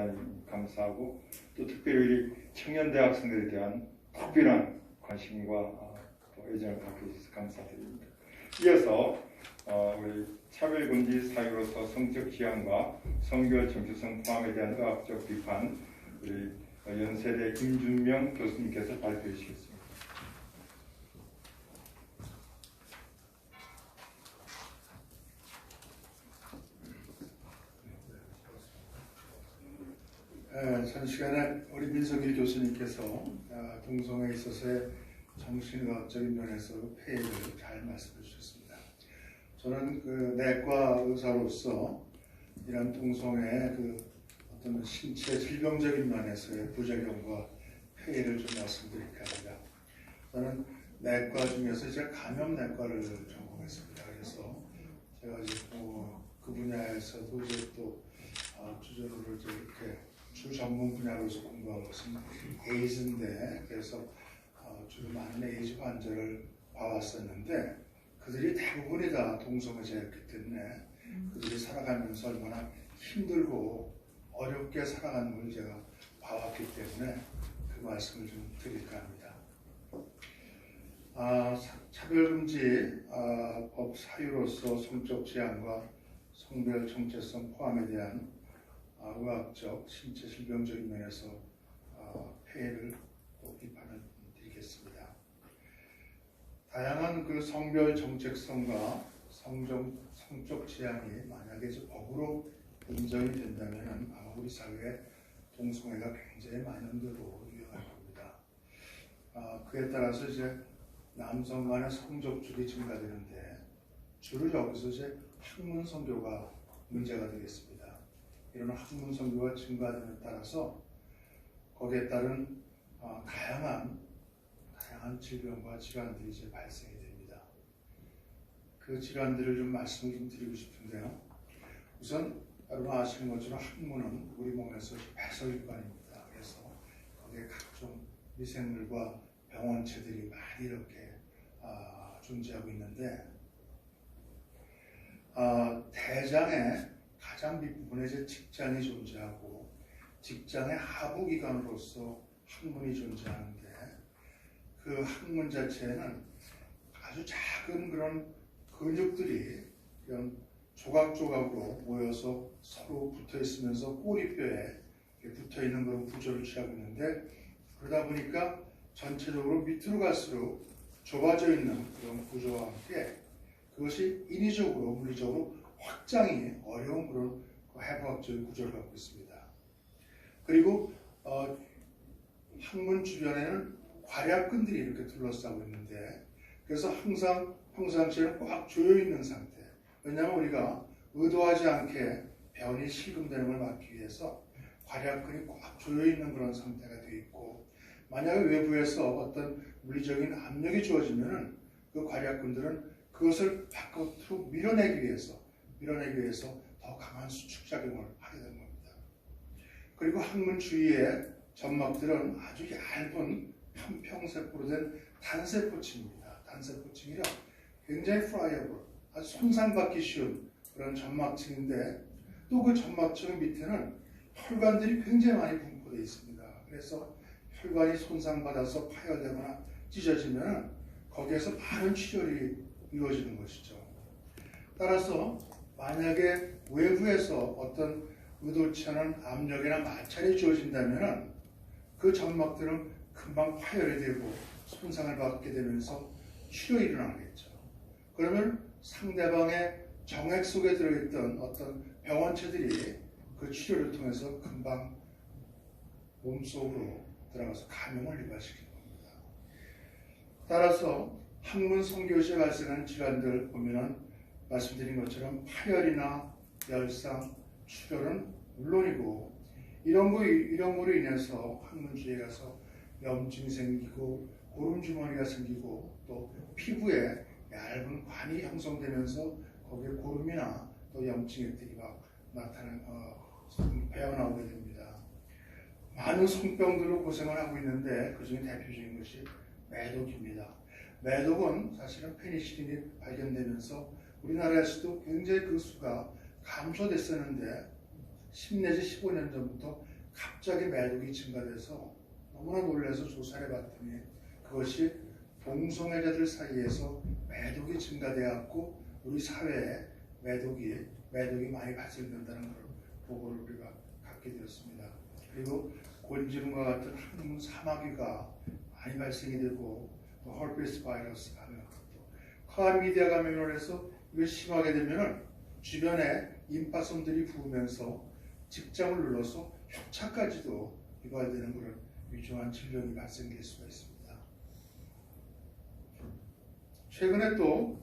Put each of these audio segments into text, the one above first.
대단히 감사하고 또 특별히 우리 청년 대학생들에 대한 특별한 관심과 또 애정을 갖고 있어서 감사드립니다. 이어서 우리 차별금지 사유로서 성적 지향과 성별 정체성 포함에 대한 의학적 비판 우리 연세대 김준명 교수님께서 발표해 주시겠습니다. 전 시간에 우리 민석일 교수님께서 동성애에 있어서의 정신의학적인 면에서 폐해를 잘 말씀해 주셨습니다. 저는 그 내과 의사로서 이런 동성애의 그 어떤 신체 질병적인 면에서의 부작용과 폐해를 좀 말씀드릴까 합니다. 저는 내과 중에서 이제 감염내과를 전공했습니다. 그래서 제가 이제 그 분야에서도 이제 또 주저를 이제 이렇게 주 전문 분야로서 공부한 것은 에이즈인데, 그래서 주로 많은 에이즈 환자를 봐왔었는데 그들이 대부분이 다 동성애자였기 때문에 그들이 살아가면서 얼마나 힘들고 어렵게 살아가는 걸 제가 봐왔기 때문에 그 말씀을 좀 드릴까 합니다. 차별금지 법 사유로서 성적 지향과 성별 정체성 포함에 대한 의학적, 신체 질병적인 면에서 폐해를 또 비판을 드리겠습니다. 다양한 그 성별 정체성과 성적 지향이 만약에 법으로 인정이 된다면 아마 우리 사회에 동성애가 굉장히 만연되고 유행할 겁니다. 그에 따라서 이제 남성 간의 성적줄이 증가되는데 주로 여기서 이제 학문 성교가 문제가 되겠습니다. 이런 학문 성교가 증가됨에 따라서 거기에 따른 다양한 질병과 질환들이 이제 발생이 됩니다. 그 질환들을 좀 말씀을 좀 드리고 싶은데요. 우선 여러분 아시는 것처럼 학문은 우리 몸에서 배설기관입니다. 그래서 거기에 각종 미생물과 병원체들이 많이 이렇게 존재하고 있는데 대장의 가장 밑부분에 이제 직장이 존재하고 직장의 하부기관으로서 학문이 존재하는데 그 학문 자체에는 아주 작은 그런 근육들이 그런 조각조각으로 모여서 서로 붙어 있으면서 꼬리뼈에 붙어 있는 그런 구조를 취하고 있는데 그러다 보니까 전체적으로 밑으로 갈수록 좁아져 있는 그런 구조와 함께 그것이 인위적으로 물리적으로 확장이 어려운 그런 해부학적인 구조를 갖고 있습니다. 그리고 항문 주변에는 괄약근들이 이렇게 둘러싸고 있는데 그래서 항상 평상시에는 꽉 조여 있는 상태. 왜냐하면 우리가 의도하지 않게 변이 실금되는 걸 막기 위해서 괄약근이 꽉 조여 있는 그런 상태가 되어 있고 만약에 외부에서 어떤 물리적인 압력이 주어지면은 그 괄약근들은 그것을 바깥으로 밀어내기 위해서 더 강한 수축작용을 하게 되는 겁니다. 그리고 항문 주위의 점막들은 아주 얇은 편평세포로 된 단세포층입니다. 단세포층이라 굉장히 프라이어블, 아주 손상받기 쉬운 그런 점막층인데 또 그 점막층 밑에는 혈관들이 굉장히 많이 분포되어 있습니다. 그래서 혈관이 손상받아서 파열되거나 찢어지면 거기에서 많은 출혈이 이루어지는 것이죠. 따라서 만약에 외부에서 어떤 의도치 않은 압력이나 마찰이 주어진다면 그 점막들은 금방 파열이 되고 손상을 받게 되면서 출혈이 일어나겠죠. 그러면 상대방의 정액 속에 들어있던 어떤 병원체들이 그 치료를 통해서 금방 몸속으로 들어가서 감염을 유발시키는 겁니다. 따라서 항문 성교시에 발생하는 질환들 보면은 말씀드린 것처럼 파열이나 열상, 출혈은 물론이고 이런 거로 인해서 항문 주위에 가서 염증이 생기고 고름주머니가 생기고 또 피부에 얇은 관이 형성되면서 거기에 고름이나 또 염증액들이 막 배어나오게 됩니다. 많은 성병들로 고생을 하고 있는데 그 중에 대표적인 것이 매독입니다. 매독은 사실은 페니실린이 발견되면서 우리나라에서도 굉장히 그 수가 감소됐었는데 10 내지 15년 전부터 갑자기 매독이 증가돼서 너무나 놀라서 조사를 해봤더니 그것이 동성애자들 사이에서 매독이 증가되었고 우리 사회에 매독이 많이 발생된다는 그런 보고를 우리가 갖게 되었습니다. 그리고 곤지름과 같은 항문 사마귀가 많이 발생이 되고 또 헐피스 바이러스 감염, 클라미디아 감염을 해서 이게 심하게 되면은 주변에 임파선들이 부으면서 직장을 눌러서 흉차까지도 유발되는 그런 위중한 질병이 발생될 수가 있습니다. 최근에 또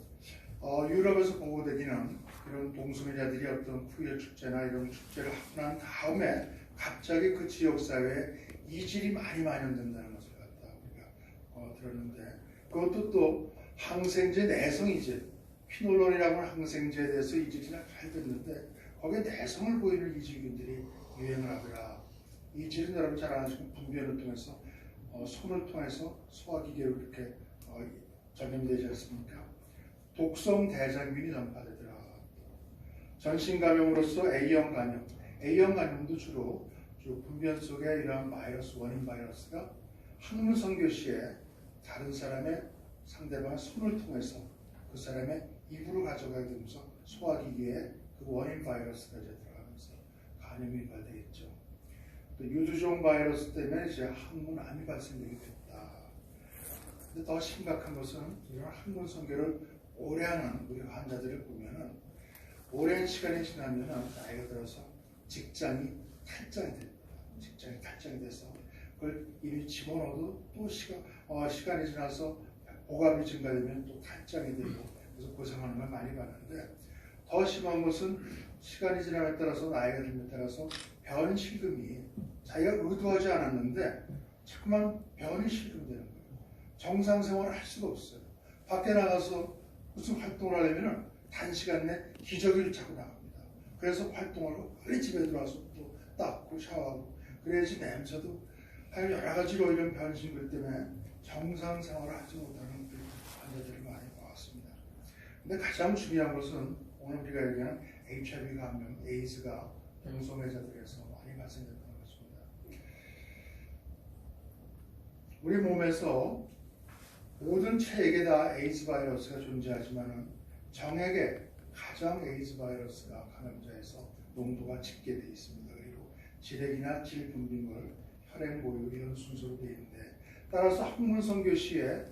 유럽에서 보고되기는 이런 동성애자들이 어떤 푸이어 축제나 이런 축제를 하고 난 다음에 갑자기 그 지역사회에 이질이 많이 만연된다는 것을 갖다 우리가 들었는데 그것도 또 항생제 내성 이질, 퀴놀론이라고 하는 항생제에 대해서 이질이 잘 됐는데 거기에 내성을 보이는 이질균들이 유행을 하더라. 이질은 여러분 잘 아시고 분변을 통해서 손을 통해서 소화기계로 이렇게 전염되지 않습니까? 독성 대장균이 전파되더라. 전신 감염으로서 A형 감염, A형 감염도 주로 분변 속에 이러한 바이러스, 원인 바이러스가 항문 선교 시에 다른 사람의 상대방의 손을 통해서 그 사람의 입으로 가져가게 되면서 소화기계에 그 원인 바이러스가 이제 들어가면서 감염이 유발되겠죠. 또 유두종 바이러스 때문에 이제 항문암이 발생되게 됐다. 근데 더 심각한 것은 이런 항문 선교를 오래 하는 우리 환자들을 보면은 오랜 시간이 지나면은 나이가 들어서 직장이 탈장이 됩니다. 직장이 탈장이 돼서 그걸 이미 집어넣어도 또 시간이 지나서 보감이 증가되면 또 탈장이 되고 그래서 고생하는 걸 많이 봤는데 더 심한 것은 시간이 지남에 따라서 나이가 들에 따라서 변 실금이 자기가 의도하지 않았는데 자꾸만 변이 실금되는 거예요. 정상 생활을 할 수가 없어요. 밖에 나가서 무슨 활동을 하려면 단시간 내 기저귀를 차고 나갑니다. 그래서 활동을 하고 빨리 집에 들어와서 또 닦고 샤워하고 그래야지 냄새도 하여간 여러 가지로 이런 변신들 때문에 정상 생활을 하지 못하는 환자들을 많이 보았습니다. 근데 가장 중요한 것은 오늘 우리가 얘기하는 HIV 감염, 에이즈가 동성애자들에서 많이 발생된다는 것입니다. 우리 몸에서 모든 체액에 다 에이즈 바이러스가 존재하지만 정액에 가장 에이즈 바이러스가 감염자에서 농도가 짙게 되어 있습니다. 그리고 질액이나 질 분비물, 혈액 모유 이런 순서로 되어 있는데 따라서 항문 선교 시에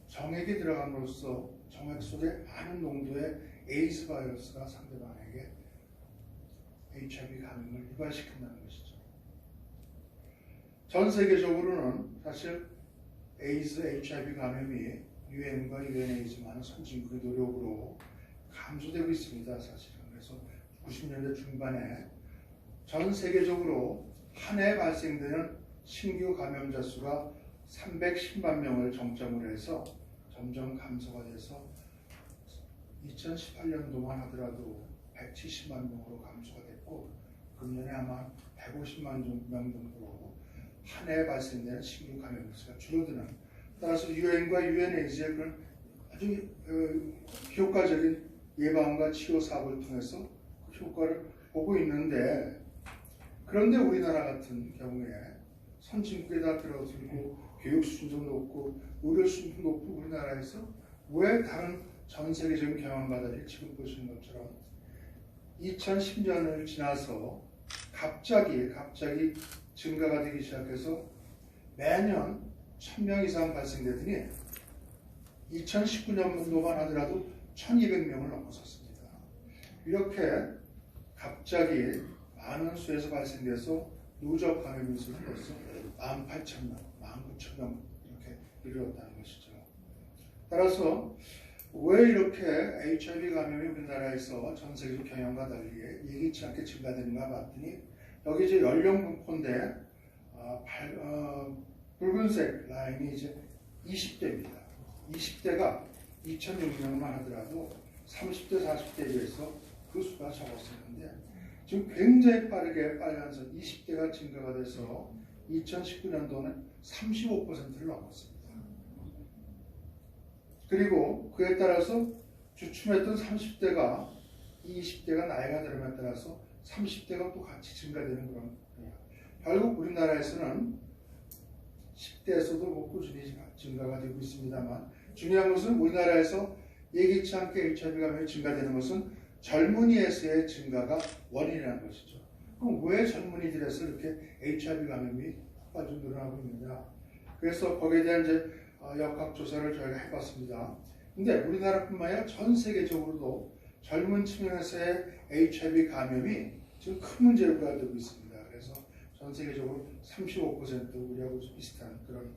정액에 들어감으로써 정액 속에 많은 농도의 에이즈 바이러스가 상대방에게 HIV 감염을 유발시킨다는 것이죠. 전 세계적으로는 사실 에이즈, HIV 감염이 유엔과 유엔에이즈만은 선진국의 노력으로 감소되고 있습니다. 사실은. 그래서 90년대 중반에 전 세계적으로 한 해 발생되는 신규 감염자 수가 310만 명을 정점으로 해서 점점 감소가 돼서 2018년도만 하더라도 170만 명으로 감소가 됐고 금년에 아마 150만 명 정도로 한 해 발생되는 신규 감염자 수가 줄어드는 따라서 유엔과 유엔에이즈의 그런 아주 효과적인 예방과 치료 사업을 통해서 그 효과를 보고 있는데 그런데 우리나라 같은 경우에 선진국에다 들어들고 교육 수준도 높고 의료 수준도 높고 우리나라에서 왜 다른 전 세계적인 경험가들이 지금 보시는 것처럼 2010년을 지나서 갑자기 증가가 되기 시작해서 매년 1000명 이상 발생되더니 2019년도만 하더라도 1200명을 넘어섰습니다. 이렇게 갑자기 많은 수에서 발생돼서 누적 감염 수는 벌써 18,000명, 19,000명 이렇게 이르렀다는 것이죠. 따라서 왜 이렇게 HIV 감염이 우리나라에서 전 세계적 경향과 달리 예기치 않게 증가되는가 봤더니 여기 이제 연령 분포인데 붉은색 라인이 이제 20대입니다. 20대가 2006년만 하더라도 30대, 40대에 비해서 그 수가 적었었는데 지금 굉장히 빠르게 빨간색 20대가 증가가 돼서 2019년도는 35%를 넘었습니다. 그리고 그에 따라서 주춤했던 30대가 20대가 나이가 들음에 따라서 30대가 또 같이 증가되는 그런 거예요. 결국 우리나라에서는 10대에서도 뭐 꾸준히 증가가 되고 있습니다만 중요한 것은 우리나라에서 예기치 않게 HIV 감염이 증가되는 것은 젊은이에서의 증가가 원인이라는 것이죠. 그럼 왜 젊은이들에서 이렇게 HIV 감염이 폭발적으로 늘어나고 있느냐? 그래서 거기에 대한 이제 역학조사를 저희가 해봤습니다. 근데 우리나라뿐만 아니라 전 세계적으로도 젊은 층에서의 HIV 감염이 지금 큰 문제가 되고 있습니다. 그래서 전 세계적으로 35% 우리하고 비슷한 그런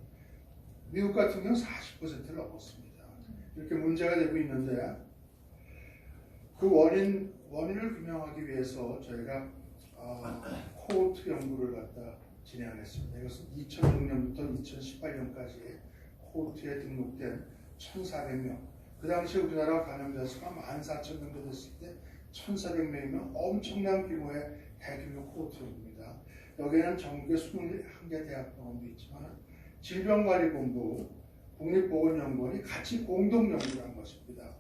미국 같은 경우는 40%를 넘었습니다. 이렇게 문제가 되고 있는데 그 원인을 규명하기 위해서 저희가 코호트 연구를 갖다 진행했습니다. 이것은 2006년부터 2018년까지 코호트에 등록된 1,400명. 그 당시 우리나라 감염자 수가 14,000명 됐을 때 1,400명이면 엄청난 규모의 대규모 코호트 연구입니다. 여기에는 전국의 21개 대학병원도 있지만 질병관리본부, 국립보건연구원이 같이 공동연구를 한 것입니다.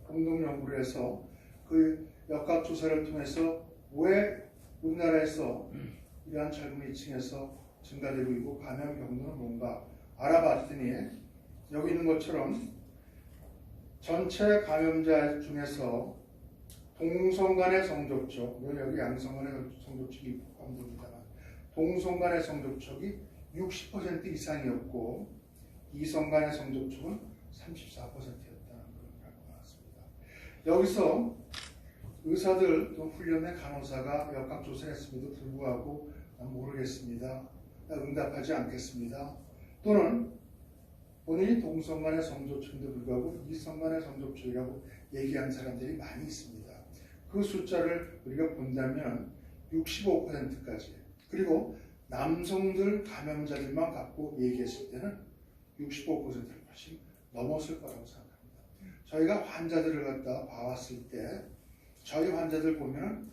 공동연구를 해서 그 역학조사를 통해서 왜 우리나라에서 이러한 젊은이층에서 증가되고 있고 감염 경로는 뭔가 알아봤더니 여기 있는 것처럼 전체 감염자 중에서 동성간의 성접촉, 물론 여기 양성간의 성접촉이 포함됩니다만 동성간의 성접촉이 60% 이상이었고 이성간의 성접촉은 34%였다는 걸 알고 나왔습니다. 여기서 의사들 또 훈련된 간호사가 역학조사했음에도 불구하고 모르겠습니다. 응답하지 않겠습니다. 또는 본인이 동성간의 성접촉인데 불구하고 이성간의 성접촉이라고 얘기한 사람들이 많이 있습니다. 그 숫자를 우리가 본다면 65%까지 그리고 남성들 감염자들만 갖고 얘기했을 때는 65%를 훨씬 넘었을 거라고 생각합니다. 저희가 환자들을 갖다 봐왔을 때 저희 환자들 보면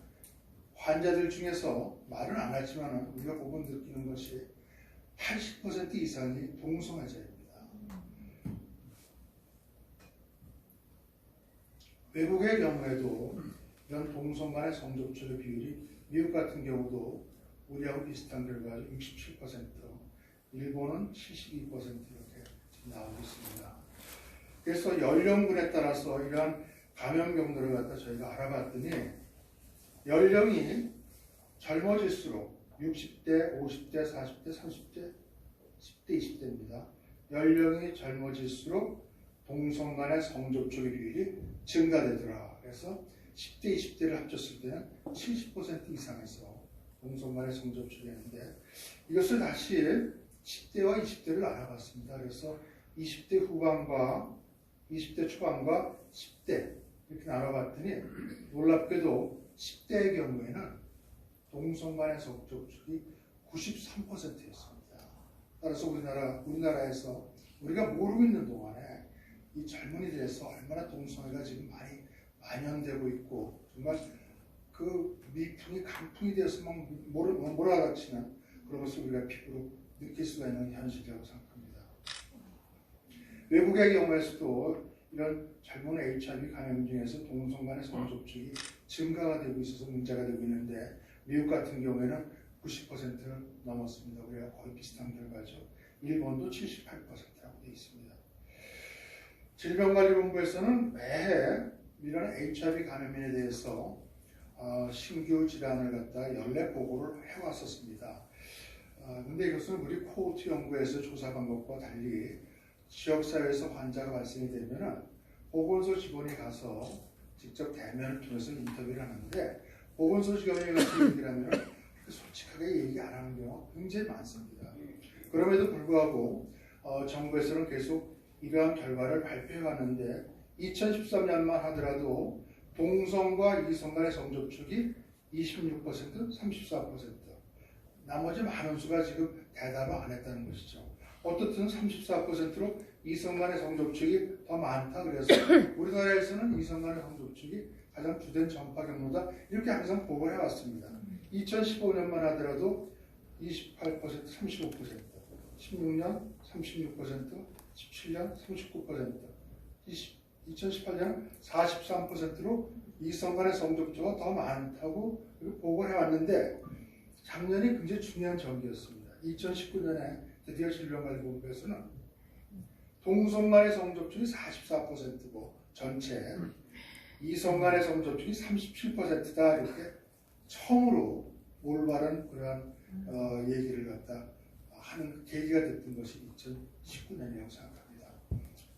환자들 중에서 말은 안 하지만 우리가 보고 느끼는 것이 80% 이상이 동성애자입니다. 외국의 경우에도 이런 동성간의 성접촉의 비율이 미국 같은 경우도 우리하고 비슷한 결과로 67%, 일본은 72% 이렇게 나오고 있습니다. 그래서 연령군에 따라서 이러한 감염 경로를 갖다 저희가 알아봤더니 연령이 젊어질수록 60대, 50대, 40대, 30대, 10대, 20대입니다. 연령이 젊어질수록 동성간의 성접촉의 비율이 증가되더라. 그래서 10대, 20대를 합쳤을 때는 70% 이상에서 동성간의 성접촉이 했는데 이것을 다시 10대와 20대를 알아봤습니다. 그래서 20대 후반과 20대 초반과 10대 이렇게 나눠봤더니 놀랍게도 10대의 경우에는 동성간의 성접촉이 93%였습니다. 따라서 우리나라에서 우리가 모르고 있는 동안에 이 젊은이들에서 얼마나 동성애가 지금 많이 만연되고 있고 정말 그 미풍이 강풍이 되어서 막 몰아닥치는 그런 것을 우리가 피부로 느낄 수가 있는 현실이라고 생각합니다. 외국의 경우에서도 이런 젊은 HIV 감염 중에서 동성간의 성접촉이 증가가 되고 있어서 문제가 되고 있는데 미국 같은 경우에는 90%를 넘었습니다. 우리가 거의 비슷한 결과죠. 일본도 78%라고 되어 있습니다. 질병관리본부에서는 매해 이런 HIV 감염인에 대해서 신규 질환을 갖다 연례 보고를 해왔었습니다. 근데 이것은 우리 코호트 연구에서 조사 방법과 달리 지역사회에서 환자가 발생이 되면 보건소 직원이 가서 직접 대면을 통해서 인터뷰를 하는데 보건소 직원이 가서 얘기를 하면 솔직하게 얘기 안 하는 경우가 굉장히 많습니다. 그럼에도 불구하고 정부에서는 계속 이러한 결과를 발표해 왔는데 2013년만 하더라도 동성과 이성 간의 성접촉이 26%, 34%. 나머지 많은 수가 지금 대답을 안 했다는 것이죠. 어떻든 34%로 이성 간의 성접촉이 더 많다. 그래서 우리나라에서는 이성 간의 성접촉이 가장 주된 전파 경로다. 이렇게 항상 보고해 왔습니다. 2015년만 하더라도 28%, 35%, 16년 36%, 17년 39%, 2018년 43%로 이성 간의 성접촉가 더 많다고 보고를 해왔는데 작년이 굉장히 중요한 전기였습니다. 2019년에 드디어 질병관리본부에서는 동성 간의 성접촉이 44%고 전체 이성 간의 성접촉이 37%다 이렇게 처음으로 올바른 그러한 얘기를 갖다 하는 계기가 됐던 것이 2019년이라고 생각합니다.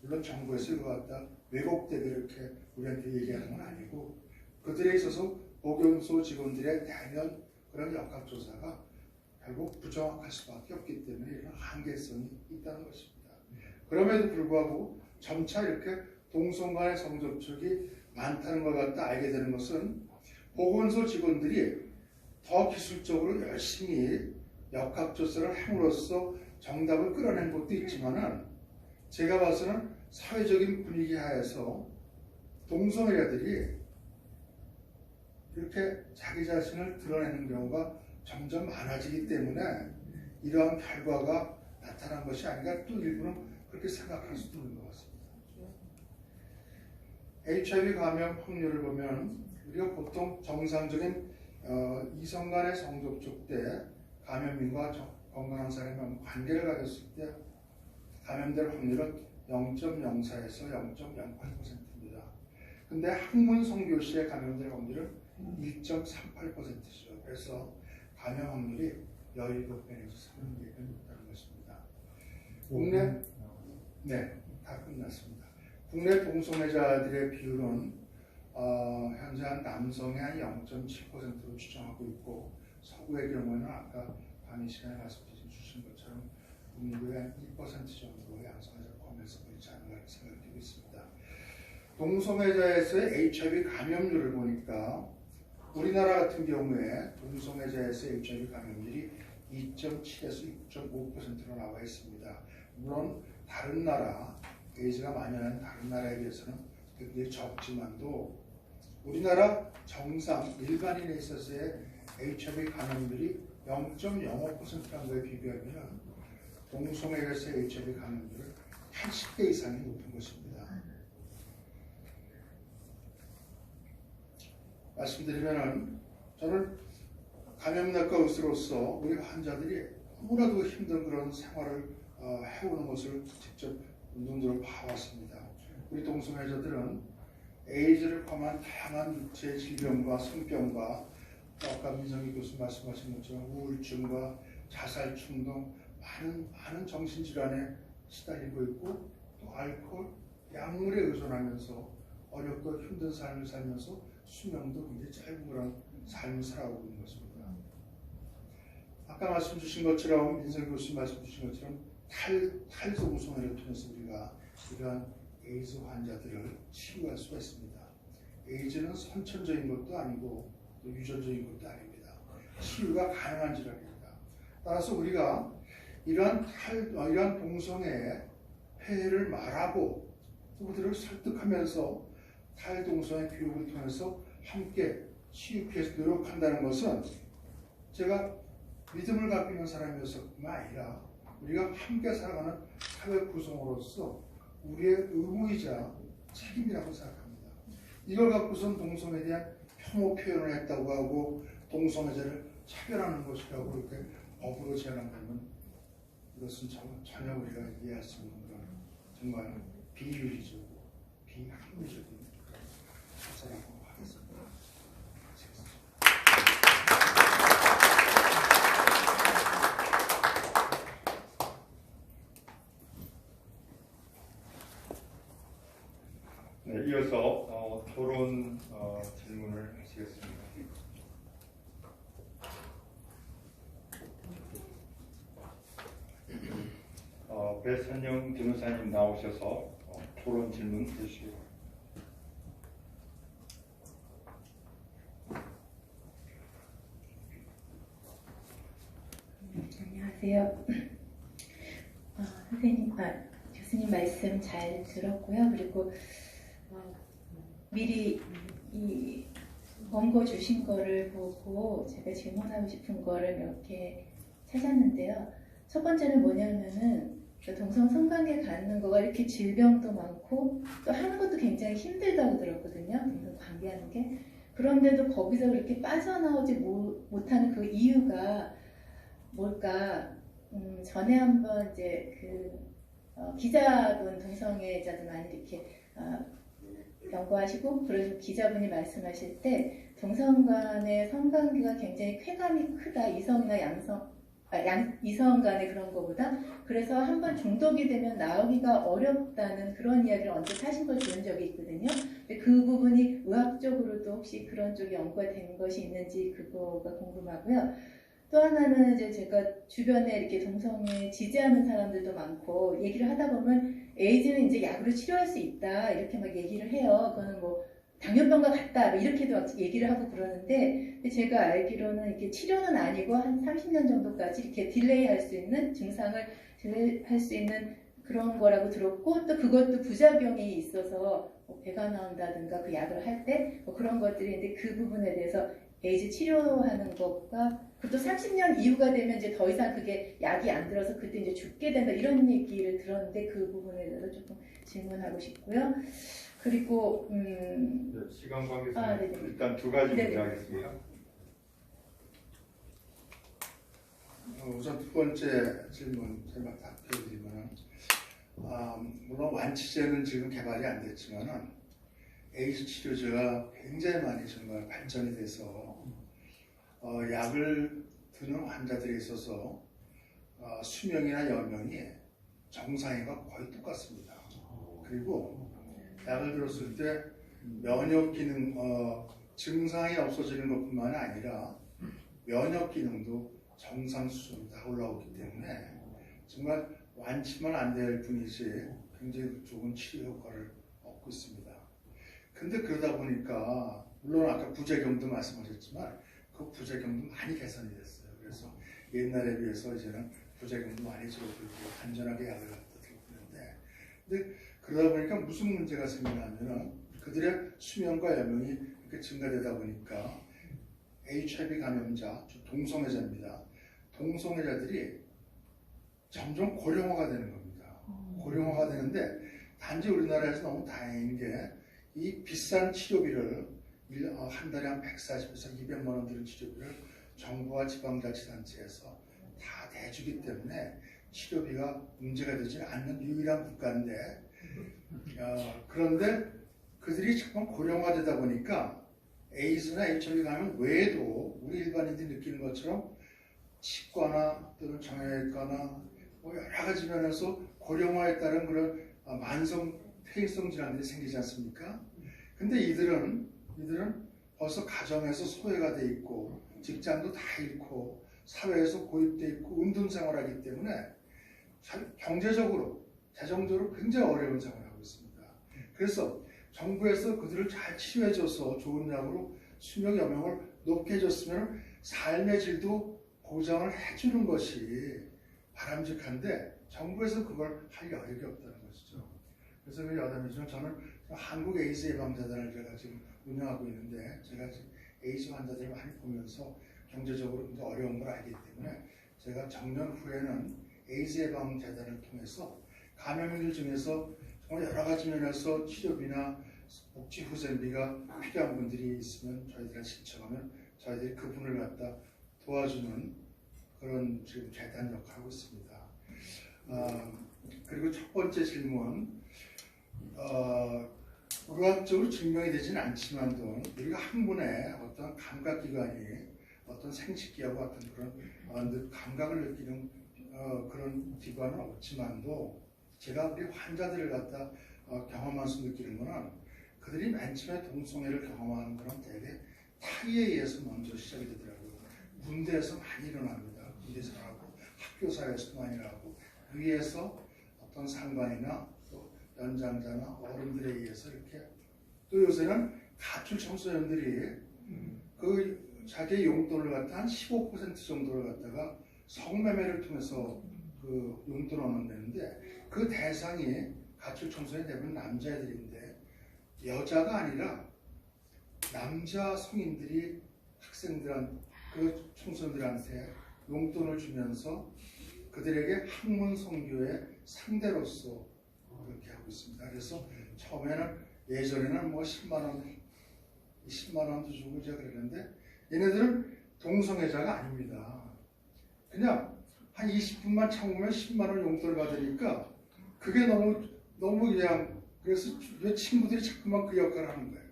물론 정부에서 이거 갖다 왜곡되게 이렇게 우리한테 얘기하는 건 아니고 그들에 있어서 보건소 직원들의 대면 그런 역학조사가 결국 부정확할 수밖에 없기 때문에 이런 한계성이 있다는 것입니다. 그럼에도 불구하고 점차 이렇게 동성 간의 성접촉이 많다는 것 같다 알게 되는 것은 보건소 직원들이 더 기술적으로 열심히 역학조사를 함으로써 정답을 끌어낸 것도 있지만은 제가 봐서는 사회적인 분위기 하에서 동성애자들이 이렇게 자기 자신을 드러내는 경우가 점점 많아지기 때문에 이러한 결과가 나타난 것이 아닌가 또 일부는 그렇게 생각할 수도 있는 것 같습니다. HIV 감염 확률을 보면 우리가 보통 정상적인 이성 간의 성접촉 때 감염인과 건강한 사람이 관계를 가졌을 때 감염될 확률은 0.04에서 0.08%입니다. 근데 학문 성교시에 감염될 확률은 1.38%죠. 그래서 감염 확률이 17배 내지 30배가 높다는 것입니다. 다 끝났습니다. 국내 동성애자들의 비율은 현재 한 남성의 한 0.7%로 추정하고 있고 서구의 경우에는 아까 강의 시간에 말씀 주신 것처럼 국내의 한 2% 정도의 양성애자를 포함해서 그렇지 않은가 생각되고 있습니다. 동성애자에서의 HIV 감염률을 보니까 우리나라 같은 경우에 동성애자에서의 HIV 감염률이 2.7에서 6.5%로 나와 있습니다. 물론 다른 나라, 에이즈가 만연한 다른 나라에 비해서는 굉장히 적지만도 우리나라 정상 일반인에 있어서의 HIV 감염률이 0.05%라는 거에 비교하면 동성애자에서의 HIV 감염률은 80배 이상이 높은 것입니다. 말씀드리면 저는 감염내과 의사로서 우리 환자들이 너무나도 힘든 그런 생활을 해오는 것을 직접 눈으로 봐왔습니다. 우리 동성애자들은 에이즈를 포함한 다양한 육체 질병과 성병과 또 아까 민성희 교수 말씀하신 것처럼 우울증과 자살 충동 많은 정신질환에 시달리고 있고 또 알코올, 약물에 의존하면서 어렵고 힘든 삶을 살면서 수명도 굉장히 짧은 그런 삶을 살아오고 있는 것입니다. 아까 말씀 주신 것처럼 민성 교수 말씀 주신 것처럼 탈소 우선을 통해서 우리가 이러한 에이즈 환자들을 치유할 수가 있습니다. 에이즈는 선천적인 것도 아니고 또 유전적인 것도 아닙니다. 치유가 가능한 질환입니다. 따라서 우리가 이러한 동성애의 폐해를 말하고 또 그들을 설득하면서 탈동성애 교육을 통해서 함께 치유하기 위해서 노력한다는 것은 제가 믿음을 갖고 있는 사람이어서뿐만 아니라 우리가 함께 살아가는 사회 구성으로서 우리의 의무이자 책임이라고 생각합니다. 이걸 갖고선 동성애에 대한 혐오 표현을 했다고 하고 동성애자를 차별하는 것이라고 이렇게 법으로 제한한다면 이것은 전혀 우리가 이해할 수 없는 그런 정말 비윤리적이고 비합리적인 사사라고 하겠습니다. 네, 이어서 토론 질문을 하시겠습니다. 배선영 변호사님 나오셔서 토론 질문 해주시기 바랍니다. 안녕하세요. 교수님 말씀 잘 들었고요. 그리고 미리 이 원고 주신 거를 보고 제가 질문하고 싶은 거를 몇 개 찾았는데요. 첫 번째는 뭐냐면은 동성 성관계 갖는 거가 이렇게 질병도 많고 또 하는 것도 굉장히 힘들다고 들었거든요. 동성 관계하는 게. 그런데도 거기서 그렇게 빠져나오지 못하는 그 이유가 뭘까? 전에 한번 이제 기자분 동성애자들 많이 이렇게 연구하시고 그러신 기자분이 말씀하실 때 동성 간의 성관계가 굉장히 쾌감이 크다. 이성이나 이성 간의 그런 거보다. 그래서 한번 중독이 되면 나오기가 어렵다는 그런 이야기를 언뜻 하신 걸 들은 적이 있거든요. 근데 그 부분이 의학적으로도 혹시 그런 쪽이 연구가 된 것이 있는지 그거가 궁금하고요. 또 하나는 이제 제가 주변에 이렇게 동성애 지지하는 사람들도 많고 얘기를 하다 보면 에이즈는 이제 약으로 치료할 수 있다 이렇게 막 얘기를 해요. 그거는 뭐 당뇨병과 같다 뭐 이렇게도 막 얘기를 하고 그러는데 제가 알기로는 이렇게 치료는 아니고 한 30년 정도까지 이렇게 딜레이 할 수 있는 증상을 딜레이 할 수 있는 그런 거라고 들었고 또 그것도 부작용이 있어서 뭐 배가 나온다든가 그 약을 할 때 뭐 그런 것들이 있는데 그 부분에 대해서 에이즈 치료하는 것과 그것도 30년 이후가 되면 이제 더 이상 그게 약이 안 들어서 그때 이제 죽게 된다 이런 얘기를 들었는데 그 부분에 대해서 조금 질문하고 싶고요. 그리고 네, 시간 관계상 네네. 일단 두 가지 네네. 문제 하겠습니다. 우선 두 번째 질문 제가 답해드리면 물론 완치제는 지금 개발이 안 됐지만은 에이즈 치료제가 굉장히 많이 정말 발전이 돼서 약을 드는 환자들에 있어서 수명이나 연명이 정상인과 거의 똑같습니다. 그리고 약을 들었을 때 면역 기능 증상이 없어지는 것뿐만 아니라 면역 기능도 정상 수준으로 다 올라오기 때문에 정말 완치만 안 될 뿐이지 굉장히 좋은 치료 효과를 얻고 있습니다. 근데 그러다 보니까 물론 아까 부작용도 말씀하셨지만 그 부작용도 많이 개선이 됐어요. 그래서 옛날에 비해서 이제는 부작용도 많이 줄어들고 안전하게 약을 갖다 들고 있는데 근데 그러다 보니까 무슨 문제가 생기냐면은 그들의 수명과 연명이 이렇게 증가되다 보니까 HIV 감염자, 동성애자입니다. 동성애자들이 점점 고령화가 되는 겁니다. 고령화가 되는데 단지 우리나라에서 너무 다행인 게 이 비싼 치료비를 한 달에 한 140에서 200만 원 드는 치료비를 정부와 지방자치단체에서 다 내주기 때문에 치료비가 문제가 되지 않는 유일한 국가인데 그런데 그들이 자꾸 고령화되다 보니까 에이즈나 HIV 감염 외에도 우리 일반인들이 느끼는 것처럼 치과나 또는 정형외과나 뭐 여러 가지 면에서 고령화에 따른 그런 만성 퇴행성 질환들이 생기지 않습니까? 근데 이들은 벌써 가정에서 소외가 돼 있고 직장도 다 잃고 사회에서 고립돼 있고 운동생활하기 때문에 경제적으로 재정적으로 굉장히 어려운 생활을 하고 있습니다. 그래서 정부에서 그들을 잘 치료해줘서 좋은 약으로 수명 연명을 높게 해줬으면 삶의 질도 보장을 해주는 것이 바람직한데 정부에서 그걸 할 여력이 없다는 것이죠. 그래서 그 여담이지만 저는 한국 에이즈 예방재단을 제가 지금 운영하고 있는데 제가 지금 에이즈 환자들을 많이 보면서 경제적으로 굉장히 어려운 걸 알기 때문에 제가 정년 후에는 에이즈 예방재단을 통해서 감염인들 중에서 정말 여러 가지 면에서 치료비나 복지 후생비가 필요한 분들이 있으면 저희들이 신청하면 저희들이 그분을 갖다 도와주는 그런 지금 재단 역할을 하고 있습니다. 그리고 첫 번째 질문, 의학적으로 증명이 되지는 않지만도 우리가 한 분의 어떤 감각기관이 어떤 생식기하고 어떤 그런 감각을 느끼는 그런 기관은 없지만도 제가 우리 환자들을 갖다 경험하면서 느끼는 거는 그들이 맨 처음에 동성애를 경험하는 건 되게 타의에 의해서 먼저 시작이 되더라고요. 군대에서 많이 일어납니다. 군대에서 하고 학교사에서 많이 일어나고 위에서 어떤 상관이나 또 연장자나 어른들에 의해서 이렇게 또 요새는 가출 청소년들이 그 자기의 용돈을 갖다 한 15% 정도를 갖다가 성매매를 통해서 그 용돈을 얻는다는데 그 대상이 가출 청소년이 대부분 남자애들인데 여자가 아니라 남자 성인들이 학생들한 그 청소년들한테 용돈을 주면서 그들에게 학문 선교의 상대로서 그렇게 하고 있습니다. 그래서 처음에는 예전에는 뭐 10만 원도 주고 이제 그랬는데 얘네들은 동성애자가 아닙니다. 그냥 한 20분만 참으면 10만 원 용돈을 받으니까 그게 너무 그냥 그래서 왜 친구들이 자꾸만 그 역할을 하는 거예요.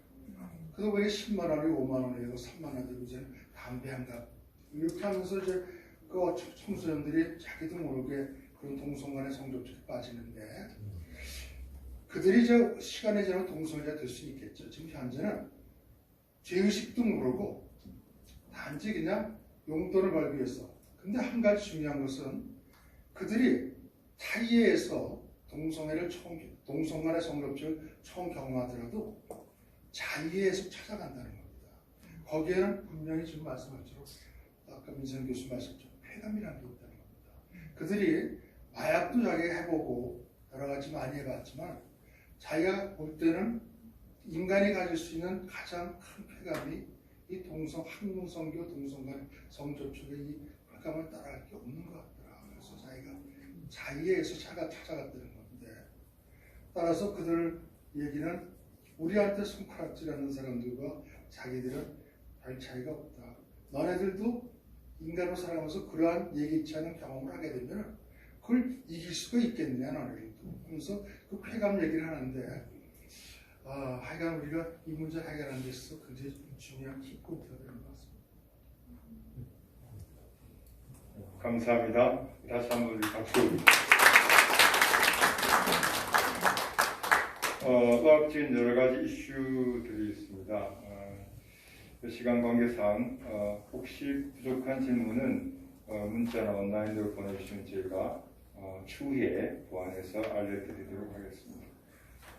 그래서 왜 10만 원이 5만 원이 되고 3만 원이 되고 이제 담배 한 갑 이렇게 하면서 이제 그 청소년들이 자기도 모르게 그런 동성간의 성접촉에 빠지는데 그들이 이제 시간이 지나면 동성애자 될 수 있겠죠. 지금 현재는 죄의식도 모르고 단지 그냥 용돈을 벌기 위해서. 근데 한 가지 중요한 것은 그들이 타이에서 동성간의 성접촉을 처음 경험하더라도 자의에서 찾아간다는 겁니다. 거기에는 분명히 지금 말씀하셨죠. 아까 민선 교수 말씀처럼 쾌감이라는 게 있다는 겁니다. 그들이 마약도 자기가 해보고 여러 가지 많이 해봤지만 자기가 볼 때는 인간이 가질 수 있는 가장 큰 쾌감이 이 학문성교 동성간 성접촉의 이 쾌감을 따라갈 게 없는 것 같더라. 그래서 자기가 자의에서 찾아갔다는 건데 따라서 그들 얘기는 우리한테 손가락질하는 사람들과 자기들은 별 차이가 없다. 너네들도 인간으로 살아가면서 그러한 예기치 않은 경험을 하게 되면 그걸 이길 수가 있겠냐 너네들도 하면서 그 쾌감 얘기를 하는데 하여간 우리가 이 문제를 해결하는 데 있어서 굉장히 중요한 키포인트가 되는 것 같습니다. 감사합니다. 다시 한번 우리 박수. 의학적인 여러 가지 이슈들이 있습니다. 시간 관계상 혹시 부족한 질문은 문자나 온라인으로 보내주시면 저희가 추후에 보완해서 알려드리도록 하겠습니다.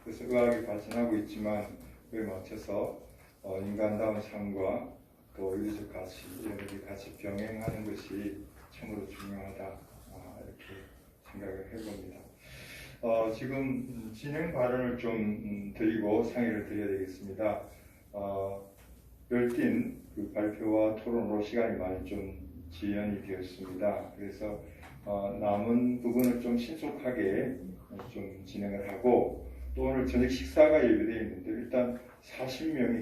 그래서 의학이 발전하고 있지만 그에 맞춰서 인간다운 삶과 또 윤리적 가치 이런 것이 같이 병행하는 것이 참으로 중요하다 이렇게 생각을 해봅니다. 지금 진행 발언을 좀 드리고 상의를 드려야 되겠습니다. 열띤 그 발표와 토론으로 시간이 많이 좀 지연이 되었습니다. 그래서 남은 부분을 좀 신속하게 좀 진행을 하고 또 오늘 저녁 식사가 예비되어 있는데 일단 40명이